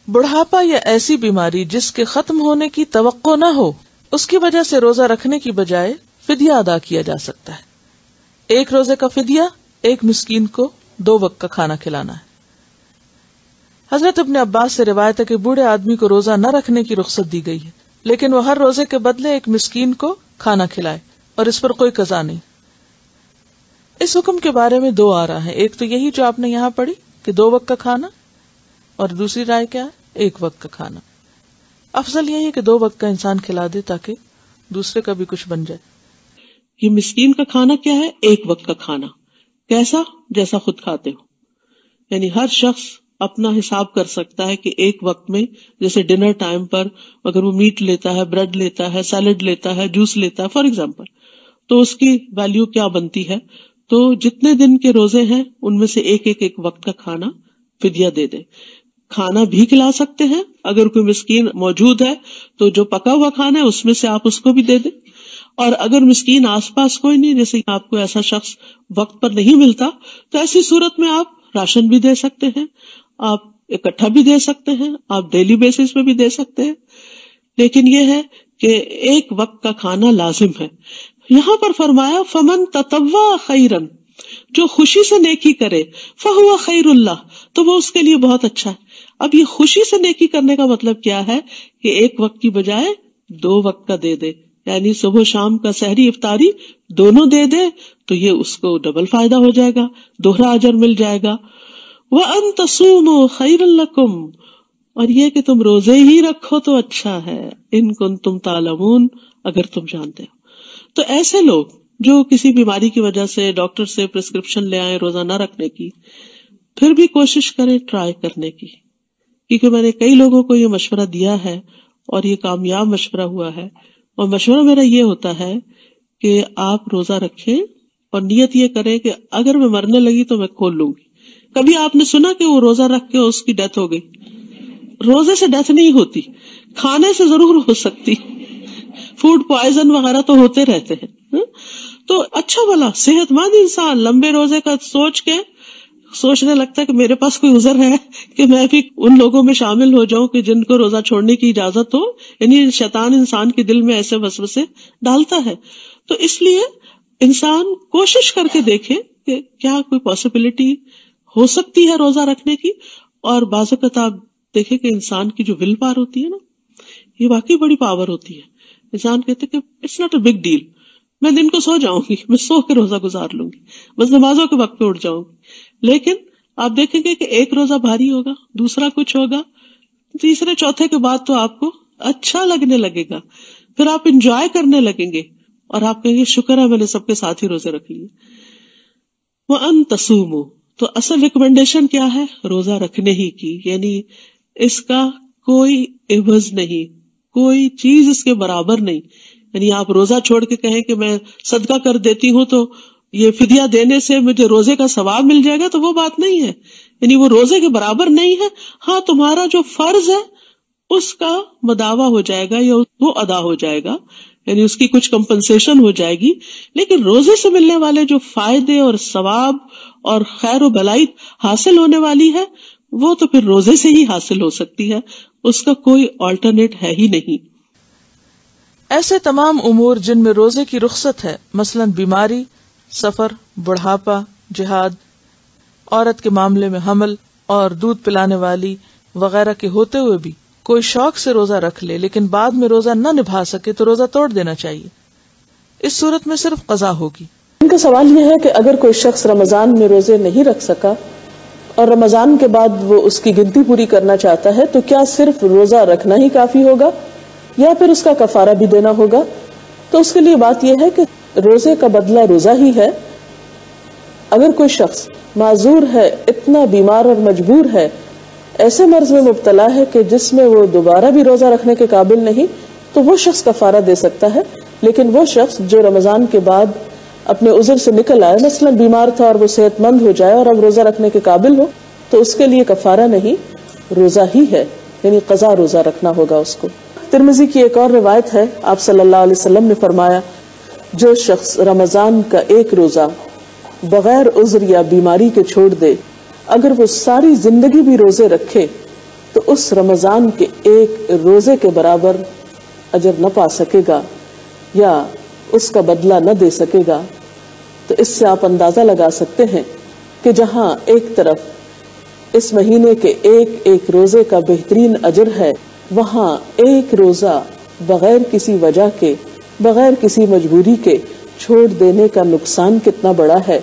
بڑھاپا یا ایسی بیماری جس کے ختم ہونے کی توقع نہ ہو، اس کی وجہ سے روزہ رکھنے کی بجائے فدیہ ادا کیا جا سکتا ہے۔ ایک روزے کا فدیہ ایک مسکین کو 2 وقت کا کھانا کھلانا ہے۔ حضرت ابن عباس سے روایت ہے کہ بوڑھے آدمی کو روزہ نہ رکھنے کی رخصت دی گئی ہے، لیکن وہ ہر روزے کے بدلے ایک مسکین کو کھانا کھلائے اور اس پر کوئی قضا نہیں۔ اس حکم کے بارے میں 2 آرا ہیں، ایک تو یہی جو آپ نے یہاں پڑھی کہ 2 وقت کا کھانا، اور دوسری رائے کیا ہے؟ 1 وقت کا کھانا۔ افضل یہی ہے کہ 2 وقت کا انسان کھلا دے تاکہ دوسرے کا بھی کچھ بن جائے۔ یہ مسکین کا کھانا کیا ہے؟ 1 وقت کا کھانا۔ کیسا؟ جیسا خود کھاتے ہو، یعنی ہر شخص اپنا حساب کر سکتا ہے کہ 1 وقت میں، جیسے ڈنر ٹائم پر اگر وہ میٹ لیتا ہے، بریڈ لیتا ہے، سیلڈ لیتا ہے، جوس لیتا ہے فار ایگزامپل، تو اس کی ویلیو کیا بنتی ہے؟ تو جتنے دن کے روزے ہیں ان میں سے ایک وقت کا کھانا فدیہ دے دے۔ کھانا بھی کھلا سکتے ہیں، اگر کوئی مسکین موجود ہے تو جو پکا ہوا کھانا ہے اس میں سے آپ اس کو بھی دے دیں، اور اگر مسکین آس پاس کوئی نہیں، جیسے آپ کو ایسا شخص وقت پر نہیں ملتا، تو ایسی صورت میں آپ راشن بھی دے سکتے ہیں، آپ اکٹھا بھی دے سکتے ہیں، آپ ڈیلی بیسس پہ بھی دے سکتے ہیں، لیکن یہ ہے کہ 1 وقت کا کھانا لازم ہے۔ یہاں پر فرمایا فمن تطوع خیرن، جو خوشی سے نیکی کرے، فہو خیر اللہ، تو وہ اس کے لیے بہت اچھا ہے۔ اب یہ خوشی سے نیکی کرنے کا مطلب کیا ہے کہ 1 وقت کی بجائے 2 وقت کا دے دے، یعنی صبح شام کا سحری افطاری دونوں دے دے، تو یہ اس کو ڈبل فائدہ ہو جائے گا، دوہرا اجر مل جائے گا۔ وَأَن تَصُومُوا خَيْرٌ لَكُمْ، اور یہ کہ تم روزے ہی رکھو تو اچھا ہے، ان کنتم تعلمون، اگر تم جانتے ہو۔ تو ایسے لوگ جو کسی بیماری کی وجہ سے ڈاکٹر سے پرسکرپشن لے آئے روزہ نہ رکھنے کی، پھر بھی کوشش کریں ٹرائی کرنے کی، کیونکہ میں نے کئی لوگوں کو یہ مشورہ دیا ہے اور یہ کامیاب مشورہ ہوا ہے۔ اور مشورہ میرا یہ ہوتا ہے کہ آپ روزہ رکھیں اور نیت یہ کریں کہ اگر میں مرنے لگی تو میں کھول لوں گی۔ کبھی آپ نے سنا کہ وہ روزہ رکھ کے اس کی ڈیتھ ہو گئی؟ روزے سے ڈیتھ نہیں ہوتی، کھانے سے ضرور ہو سکتی، فوڈ پوائزن وغیرہ تو ہوتے رہتے ہیں۔ تو اچھا بھلا صحت مند انسان لمبے روزے کا سوچ کے سوچنے لگتا ہے کہ میرے پاس کوئی عذر ہے کہ میں بھی ان لوگوں میں شامل ہو جاؤں کہ جن کو روزہ چھوڑنے کی اجازت ہو، یعنی شیطان انسان کے دل میں ایسے وسوسے ڈالتا ہے۔ تو اس لیے انسان کوشش کر کے دیکھے کہ کیا کوئی پاسبلٹی ہو سکتی ہے روزہ رکھنے کی۔ اور بعض اوقات آپ دیکھیں کہ انسان کی جو ول پاور ہوتی ہے نا، یہ واقعی بڑی پاور ہوتی ہے۔ انسان کہتے کہ it's not a big deal, میں دن کو سو جاؤں گی، میں سو کے روزہ گزار لوں گی، بس نمازوں کے وقت پہ اٹھ جاؤں گی۔ لیکن آپ دیکھیں گے کہ ایک روزہ بھاری ہوگا، دوسرا کچھ ہوگا، تیسرے چوتھے کے بعد تو آپ کو اچھا لگنے لگے گا، پھر آپ انجوائے کرنے لگیں گے اور آپ کہیں گے شکر ہے میں نے سب کے ساتھ ہی روزے رکھ لیے۔ وَأَن تَصُومُوا، تو اصل ریکمنڈیشن کیا ہے؟ روزہ رکھنے ہی کی، یعنی اس کا کوئی عوض نہیں، کوئی چیز اس کے برابر نہیں۔ یعنی آپ روزہ چھوڑ کے کہیں کہ میں صدقہ کر دیتی ہوں تو یہ فدیہ دینے سے مجھے روزے کا ثواب مل جائے گا، تو وہ بات نہیں ہے، یعنی وہ روزے کے برابر نہیں ہے۔ ہاں تمہارا جو فرض ہے اس کا مداوع ہو جائے گا یا وہ ادا ہو جائے گا، یعنی اس کی کچھ کمپنسیشن ہو جائے گی، لیکن روزے سے ملنے والے جو فائدے اور ثواب اور خیر و بھلائی حاصل ہونے والی ہے وہ تو پھر روزے سے ہی حاصل ہو سکتی ہے، اس کا کوئی آلٹرنیٹ ہے ہی نہیں۔ ایسے تمام امور جن میں روزے کی رخصت ہے، مثلا بیماری، سفر، بڑھاپا، جہاد، عورت کے معاملے میں حمل اور دودھ پلانے والی وغیرہ کے ہوتے ہوئے بھی کوئی شوق سے روزہ رکھ لے لیکن بعد میں روزہ نہ نبھا سکے تو روزہ توڑ دینا چاہیے۔ اس صورت میں صرف قضا ہوگی۔ ان کا سوال یہ ہے کہ اگر کوئی شخص رمضان میں روزے نہیں رکھ سکا اور رمضان کے بعد وہ اس کی گنتی پوری کرنا چاہتا ہے تو کیا صرف روزہ رکھنا ہی کافی ہوگا یا پھر اس کا کفارہ بھی دینا ہوگا؟ تو اس کے لیے بات یہ ہے کہ روزے کا بدلہ روزہ ہی ہے۔ اگر کوئی شخص معذور ہے، اتنا بیمار اور مجبور ہے، ایسے مرض میں مبتلا ہے کہ جس میں وہ دوبارہ بھی روزہ رکھنے کے قابل نہیں، تو وہ شخص کفارہ دے سکتا ہے۔ لیکن وہ شخص جو رمضان کے بعد اپنے عذر سے نکل آئے، مثلا بیمار تھا اور وہ صحت مند ہو جائے اور اب روزہ رکھنے کے قابل ہو، تو اس کے لیے کفارہ نہیں، روزہ ہی ہے، یعنی قضا روزہ رکھنا ہوگا اس کو۔ ترمذی کی ایک اور روایت ہے، آپ صلی اللہ علیہ وسلم نے فرمایا، جو شخص رمضان کا ایک روزہ بغیر عذر یا بیماری کے چھوڑ دے، اگر وہ ساری زندگی بھی روزے رکھے تو اس رمضان کے ایک روزے کے برابر اجر نہ پا سکے گا یا اس کا بدلہ نہ دے سکے گا. تو اس سے آپ اندازہ لگا سکتے ہیں کہ جہاں ایک طرف اس مہینے کے ایک ایک روزے کا بہترین اجر ہے، وہاں ایک روزہ بغیر کسی وجہ کے، بغیر کسی مجبوری کے چھوڑ دینے کا نقصان کتنا بڑا ہے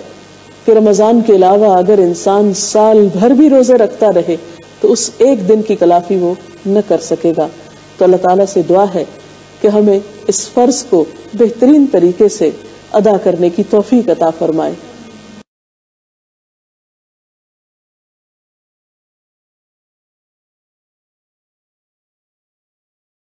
کہ رمضان کے علاوہ اگر انسان سال بھر بھی روزے رکھتا رہے تو اس ایک دن کی تلافی وہ نہ کر سکے گا. تو اللہ تعالیٰ سے دعا ہے کہ ہمیں اس فرض کو بہترین طریقے سے ادا کرنے کی توفیق عطا فرمائے.